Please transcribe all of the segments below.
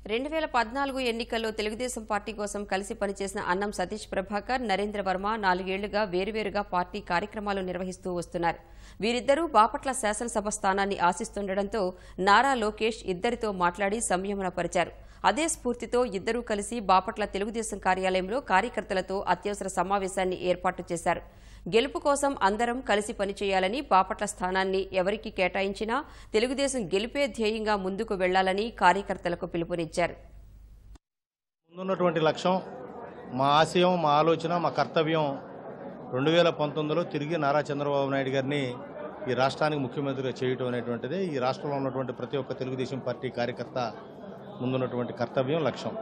2014 ఎన్నికల్లో తెలుగుదేశం పార్టీ కోసం కలిసి పనిచేసిన అన్నం సతీష్ ప్రభాకర్, నరేంద్ర వర్మ 4 ఏళ్లుగా వేరువేరుగా పార్టీ కార్యక్రమాలు నిర్వహిస్తూ వస్తున్నారు. వీరిద్దరూ బాపట్ల శాసనసభ స్థానాన్ని ఆశిస్తుండటంతో నారా లోకేష్ ఇద్దరితో మాట్లాడి సంయమనపరిచారు. అదే స్ఫూర్తితో ఇద్దరూ కలిసి బాపట్ల తెలుగుదేశం కార్యాలయంలో కార్యకర్తలతో అత్యవసర సమావేశాన్ని ఏర్పాటు చేశారు. గెలుపు కోసం అందరం కలిసి పనిచేయాలని, బాపట్ల స్థానాన్ని ఎవరికి కేటాయించినా తెలుగుదేశం గెలిపే ధ్యేయంగా ముందుకు వెళ్లాలని కార్యకర్తలకు పిలుపునిచ్చారు. ముందున్నటువంటి లక్ష్యం, మా ఆశయం, మా ఆలోచన, మా కర్తవ్యం 2019లో తిరిగి నారా చంద్రబాబు నాయుడు గారిని ఈ రాష్ట్రానికి ముఖ్యమంత్రిగా చేయటం అనేటువంటిది ఈ రాష్ట్రంలో ఉన్నటువంటి ప్రతి ఒక్క తెలుగుదేశం పార్టీ కార్యకర్త ముందున్నటువంటి కర్తవ్యం, లక్ష్యం.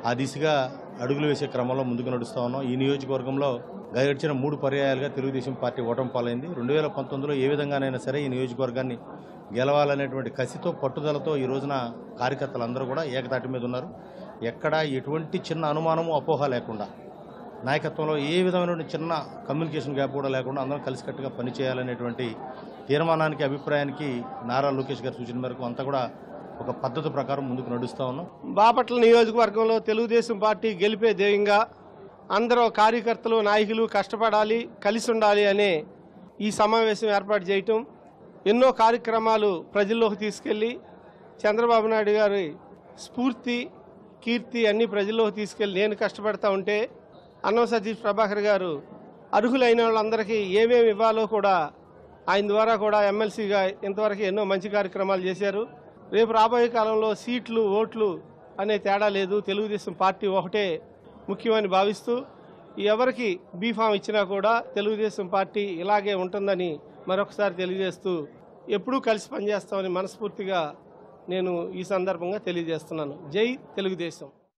ఆ దిశగా అడుగులు వేసే క్రమంలో ముందుకు నడుస్తూ ఉన్నాం. ఈ నియోజకవర్గంలో గడిచిన 3 పర్యాయాలుగా తెలుగుదేశం పార్టీ ఓటమి పాలైంది. 2019లో ఏ విధంగానైనా సరే ఈ నియోజకవర్గాన్ని గెలవాలనేటువంటి కసితో, పట్టుదలతో ఈ రోజున కార్యకర్తలందరూ కూడా ఏకతాటి మీద ఉన్నారు. ఎక్కడా ఎటువంటి చిన్న అనుమానము, అపోహ లేకుండా, నాయకత్వంలో ఏ విధమైన చిన్న కమ్యూనికేషన్ గ్యాప్ కూడా లేకుండా అందరం కలిసికట్టుగా పనిచేయాలనేటువంటి తీర్మానానికి, అభిప్రాయానికి నారా లోకేష్ గారి సూచన మేరకు అంతా కూడా ఒక పద్ధతి ప్రకారం ముందుకు నడుస్తూ ఉన్నాం. బాపట్ల నియోజకవర్గంలో తెలుగుదేశం పార్టీ గెలిపే ధ్యేయంగా అందరూ కార్యకర్తలు, నాయకులు కష్టపడాలి, కలిసి ఉండాలి అనే ఈ సమావేశం ఏర్పాటు చేయటం, ఎన్నో కార్యక్రమాలు ప్రజల్లోకి తీసుకెళ్లి చంద్రబాబు నాయుడు గారి స్ఫూర్తి, కీర్తి అన్ని ప్రజల్లోకి తీసుకెళ్లి నేను కష్టపడతా ఉంటే అన్నం సతీష్ ప్రభాకర్ గారు అర్హులైన వాళ్ళందరికీ ఏమేమి ఇవ్వాలో కూడా ఆయన ద్వారా కూడా ఎమ్మెల్సీగా ఇంతవరకు ఎన్నో మంచి కార్యక్రమాలు చేశారు. రేపు రాబోయే కాలంలో సీట్లు, ఓట్లు అనే తేడా లేదు, తెలుగుదేశం పార్టీ ఒకటే ముఖ్యమని భావిస్తూ ఎవరికి బీఫామ్ ఇచ్చినా కూడా తెలుగుదేశం పార్టీ ఇలాగే ఉంటుందని మరొకసారి తెలియజేస్తూ ఎప్పుడూ కలిసి పనిచేస్తామని మనస్ఫూర్తిగా నేను ఈ సందర్భంగా తెలియజేస్తున్నాను. జై తెలుగుదేశం.